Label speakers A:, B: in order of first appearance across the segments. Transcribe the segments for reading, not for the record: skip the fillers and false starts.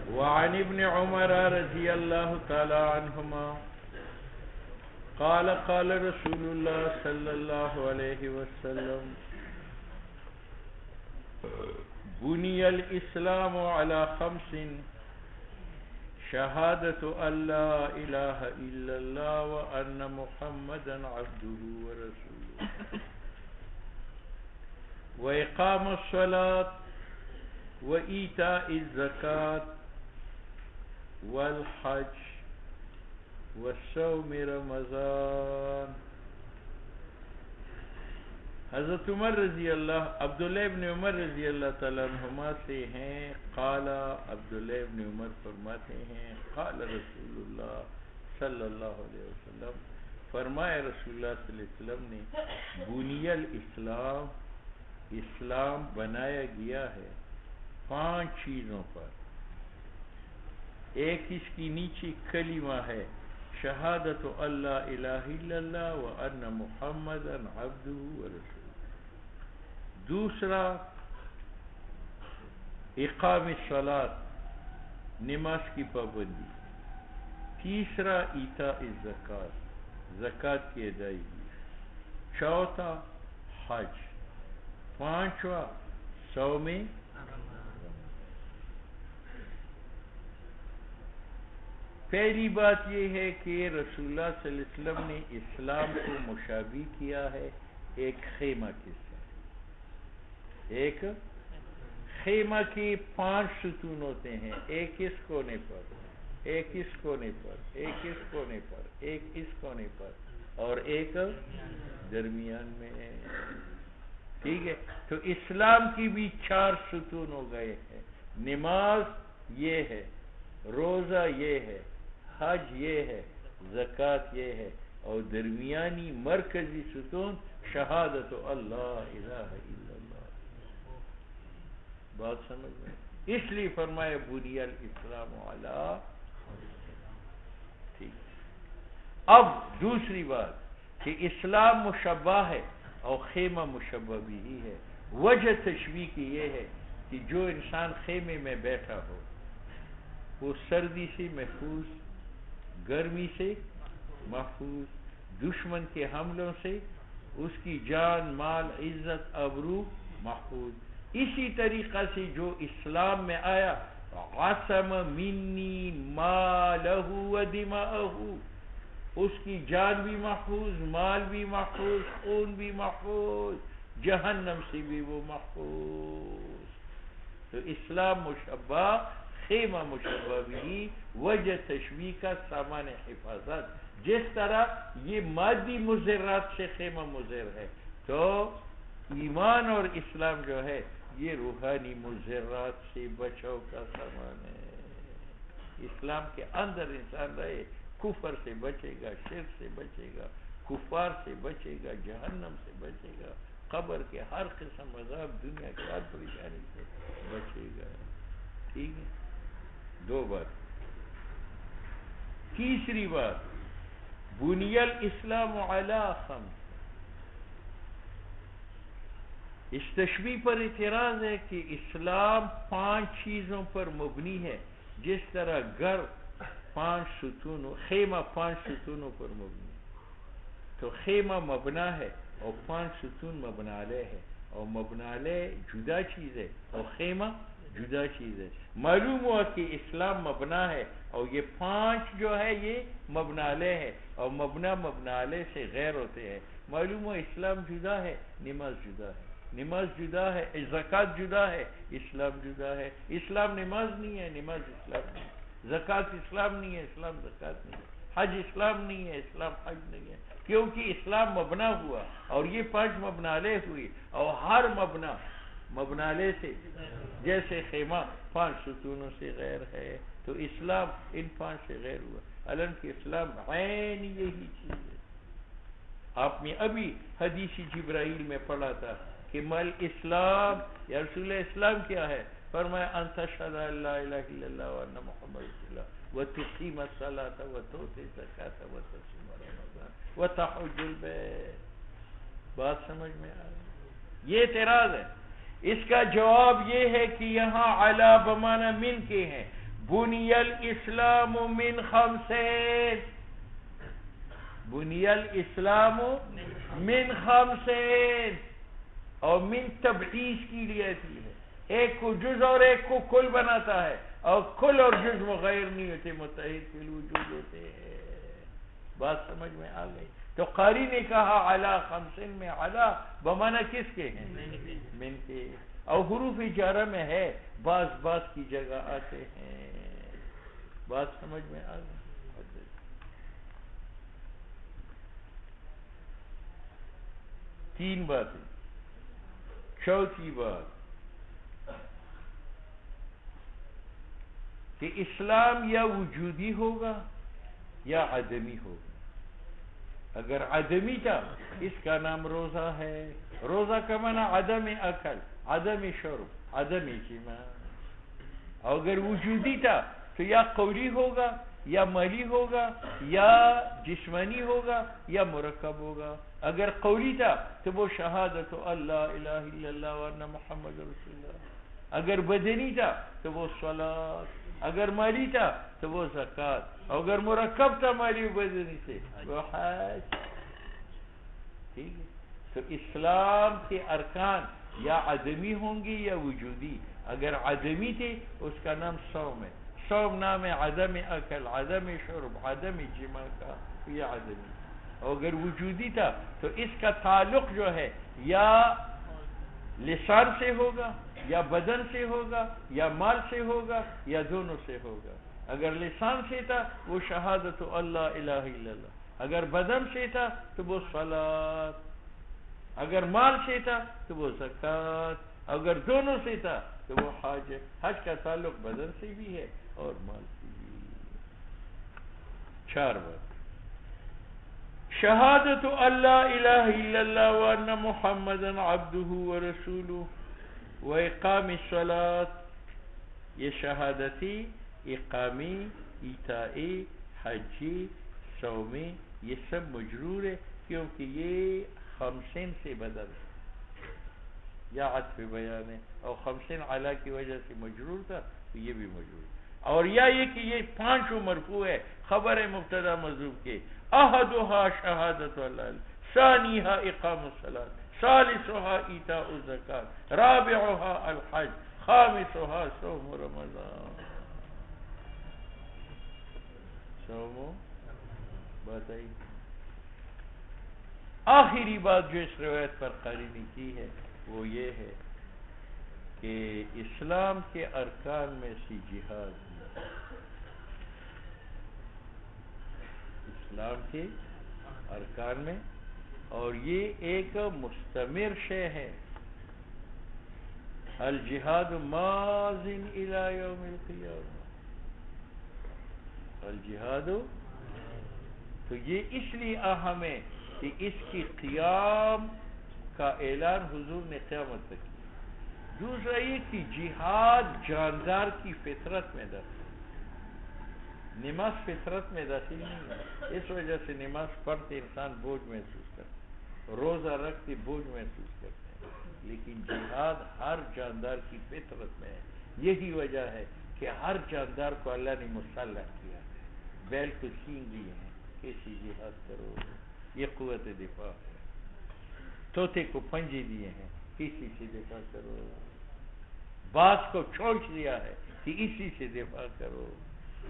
A: وعن ابن عمر رضی اللہ تعالی عنہما قال قال رسول اللہ صلی اللہ علیہ وسلم بني الإسلام على خمس شهادة أن لا إله إلا الله وأن محمدا عبده ورسوله وإقام الصلاة وإيتاء الزكاة والحج والصوم رمضان. حضرت عمر رضی اللہ عبداللہ ابن عمر رضی اللہ تعالیٰ عنہما سے ہیں. قال عبداللہ ابن عمر فرماتے ہیں قال رسول اللہ صلی اللہ علیہ وسلم فرمایا رسول اللہ صلی اللہ علیہ وسلم نے بنی الاسلام اسلام بنایا گیا ہے 5 چیزوں پر. ایک اس کی نیچی کلمہ ہے شہادت اللہ الہ الا اللہ وان محمدا عبدہ ورسولہ. دوسرا اقام الصلاۃ نماز کی پابندی. تیسرا ایتاء الزکات زکوٰۃ کی ادائیگی. چوتھا حج. پانچواں صوم. پہلی بات یہ ہے کہ رسول اللہ صلی اللہ علیہ وسلم نے اسلام کو مشابہ کیا ہے ایک خیمہ کے ساتھ. ایک خیمہ کی 5 ستون ہوتے ہیں, ایک اس کونے پر, ایک اس کونے پر, ایک اس کونے پر, ایک اس کونے پر اور ایک درمیان میں. ٹھیک ہے, تو اسلام کی بھی 4 ستون ہو گئے ہیں. نماز یہ ہے, روزہ یہ ہے, حج یہ ہے, زکوٰۃ یہ ہے, اور درمیانی مرکزی ستون شہادت اللہ الہ الا اللہ. بات سمجھ میں؟ اس لیے فرمایا بنی الاسلام علی. ٹھیک. اب دوسری بات کہ اسلام مشبہ ہے اور خیمہ مشبہ بھی ہے. وجہ تشبیہ کی یہ ہے کہ جو انسان خیمے میں بیٹھا ہو وہ سردی سے محفوظ, گرمی سے محفوظ, دشمن کے حملوں سے اس کی جان مال عزت ابرو محفوظ. اسی طریقہ سے جو اسلام میں آیا عصم منی مالہ و دماءہ, اس کی جان بھی محفوظ, مال بھی محفوظ, خون بھی محفوظ, جہنم سے بھی وہ محفوظ. تو اسلام مشبہ, خیمہ مشبہ بھی, وجہ تشبیہ کا سامان حفاظت. جس طرح یہ مادی مضرات سے خیمہ مضر ہے, تو ایمان اور اسلام جو ہے یہ روحانی مضرات سے بچاؤ کا سامان ہے. اسلام کے اندر انسان رہے, کفر سے بچے گا, شرک سے بچے گا, کفار سے بچے گا, جہنم سے بچے گا, قبر کے ہر قسم عذاب, دنیا کی ہر پریشانی سے بچے گا. ٹھیک ہے, 2 بات. تیسری بات بنی الاسلام علی 5. اس تشبیہ پر اعتراض ہے کہ اسلام 5 چیزوں پر مبنی ہے. جس طرح گھر 5 ستونوں, خیمہ 5 ستونوں پر مبنی ہے, تو خیمہ مبنا ہے اور 5 ستون مبنا علیہ ہے, اور مبنا علیہ جدا چیز ہے اور خیمہ جدا چیز ہے. معلوم ہوا کہ اسلام مبنا ہے اور یہ 5 جو ہے یہ مبنا علیہ ہے, اور مبنا علیہ سے غیر ہوتے ہیں. معلوم ہوا اسلام جدا ہے, نماز جدا ہے, نماز جدا ہے, زکوٰۃ جدا ہے, اسلام جدا ہے. اسلام نماز نہیں ہے, نماز اسلام نہیں ہے. زکوٰۃ اسلام نہیں ہے, اسلام زکوٰۃ نہیں ہے. حج اسلام نہیں ہے, اسلام حج نہیں ہے. کیونکہ اسلام مبنا ہوا اور یہ 5 مبنا علیہ ہوئی, اور ہر مبنا علیہ سے, جیسے خیمہ 5 ستونوں سے غیر ہے, تو اسلام ان 5 سے غیر ہوا. حالانکہ اسلام عین یہی چیز ہے. آپ نے ابھی حدیث جبرائیل میں پڑھا تھا کہ مل اسلام, یا رسول اللہ اسلام کیا ہے؟ فرمایا ان تشہد ان لا الہ الا اللہ وان محمد رسول اللہ وتقیم الصلاۃ وتؤتی الزکاۃ وتصوم رمضان وتحج البیت. بات سمجھ میں آ رہی؟ یہ اعتراض ہے. اس کا جواب یہ ہے کہ یہاں علی بمعنی من کے ہیں, بنی الاسلام من خمسین، بنی الاسلام من خمسین، اور من تبعیض کی لیے آتی ہے، ایک کو جز اور ایک کو کل بناتا ہے، اور کل اور جز مغیر نہیں ہوتے، متحد فی الوجود ہوتے ہیں۔ بات سمجھ میں آ گئی؟ تو قاری نے کہا علا خمسین میں علا بمعنی کس کے ہیں؟ من کے، اور حروف جارہ میں ہے، بعض کی جگہ آتے ہیں۔ بات سمجھ میں آ گئی؟ تین باتیں۔ چوتھی بات کہ اسلام یا وجودی ہوگا یا عدمی ہوگا۔ اگر عدمی تھا اس کا نام روزہ ہے، روزہ کا معنی عدم اکل، عدم شرب، عدم جماع۔ اور اگر وجودی تھا تو یا قولی ہوگا یا مالی ہوگا یا جسمانی ہوگا یا مرکب ہوگا۔ اگر قولی تھا تو وہ شہادت اللہ الہ الا اللہ وان محمد رسول اللہ۔ اگر بدنی تھا تو وہ صلاۃ، اگر مالی تھا تو وہ زکوٰۃ، اور اگر مرکب تھا مالی و بدنی سے وہ حج۔ ٹھیک ہے، تو اسلام کے ارکان یا عدمی ہوں گے یا وجودی۔ اگر عدمی تھے اس کا نام صوم ہے، صوم نام ہے عدم اکل، عدم شرب، عدم جماع کا، یہ عدمی۔ اور اگر وجودی تھا تو اس کا تعلق جو ہے یا لسان سے ہوگا یا بدن سے ہوگا یا مال سے ہوگا یا دونوں سے ہوگا۔ اگر لسان سے تھا وہ شہادت اللہ الہ الا اللہ، اگر بدن سے تھا تو وہ صلاۃ، اگر مال سے تھا تو وہ زکوٰۃ، اگر دونوں سے تھا تو وہ حج ہے۔ حج کا تعلق بدن سے بھی ہے اور مال سے بھی۔ چار بات، شہادت اللہ الہ الا اللہ وان محمد عبدہ ورسولہ و اقام الصلاۃ، یہ شہادتی، اقامی، ایتائی، حجی، صومی، یہ سب مجرور ہے کیونکہ یہ خمسین سے بدل ہے یا عطف بیان ہے، اور خمسین علا کی وجہ سے مجرور تھا تو یہ بھی مجرور ہے۔ اور یا یہ کہ یہ پانچوں مرفوع ہے، خبر مبتدا محذوف کے، احدھا شہادت اللہ، ثانیھا اقام الصلاۃ، ثالثھا ایتاء الزکوٰۃ، رابعھا الحج، خامسھا صوم رمضان۔ صوم بتائی۔ آخری بات جو اس روایت پر قاری نے کی ہے وہ یہ ہے کہ اسلام کے ارکان میں سے جہاد ہے، اسلام کے ارکان میں، اور یہ ایک مستمر شے ہے، الجہاد ماض الی یوم القیامہ، الجہاد، تو یہ اس لیے اہم ہے کہ اس کی قیام کا اعلان حضور نے قیامت تک کیا۔ دوسرا یہ کہ جہاد جاندار کی فطرت میں داخل، نماز فطرت میں داخل نہیں ہے، اس وجہ سے نماز پڑھتے انسان بوجھ محسوس کرتا ہے، روزہ رکھتے بوجھ محسوس کرتے ہیں، لیکن جہاد ہر جاندار کی فطرت میں ہے۔ یہی وجہ ہے کہ ہر جاندار کو اللہ نے مسلح کیا ہے، بیل کو سینگ دیے ہیں، کیسی جہاد کرو، یہ قوت دفاع ہے۔ طوطے کو پنجے دیے ہیں، کسی سے دفاع کرو، باز کو چھوچ دیا ہے کہ اسی سے دفاع کرو،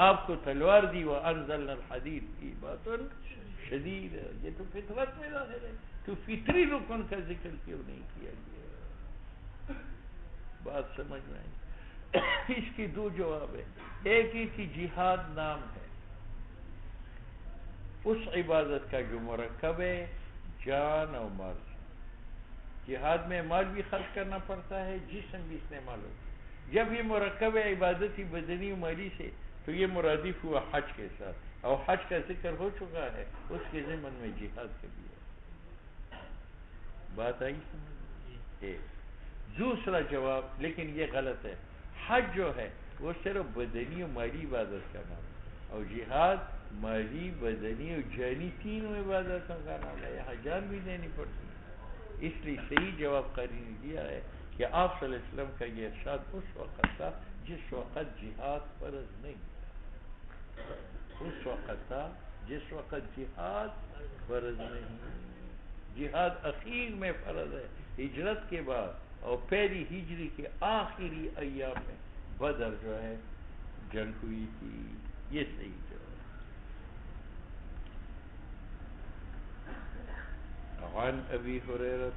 A: آپ کو تلوار دی وَأَنزَلْنَا الْحَدِيدَ فِيهِ بَأْسٌ شَدِيدٌ، یہ تو فطرت میں ظاہر ہے، تو فطری رکن کا ذکر کیوں نہیں کیا گیا؟ بات سمجھ میں آئی؟ اس کی دو جواب ہے، ایک ہی کہ جہاد نام ہے اس عبادت کا جو مرکب ہے جان اور مال سے۔ جہاد میں مال بھی خرچ کرنا پڑتا ہے، جسم بھی استعمال ہوتا ہے۔ جب یہ مرکب عبادتی بدنی و مالی سے تو یہ مرادف ہوا حج کے ساتھ، اور حج کا ذکر ہو چکا ہے، اس کے ضمن میں جہاد کا بھی ہے۔ بات آئی سمجھ؟ دوسرا جواب لیکن یہ غلط ہے، حج جو ہے وہ صرف بدنی و مالی عبادت کا نام ہے، اور جہاد مالی، بدنی اور جانی تینوں عبادتوں کا نام ہے، یہاں جان بھی دینی پڑتی ہے۔ اس لیے صحیح جواب قاری نے دیا ہے کہ آپ صلی اللہ علیہ وسلم کا یہ ارشاد اس وقت تھا جس وقت جہاد فرض نہیں، اس وقت تھا جس وقت جہاد فرض نہیں. جہاد اخیر میں فرض ہے ہجرت کے بعد، اور پہلی ہجری کے آخری ایام میں بدر جو ہے جنگ ہوئی تھی. یہ صحیح جو ہے. عن ابی ہریرہ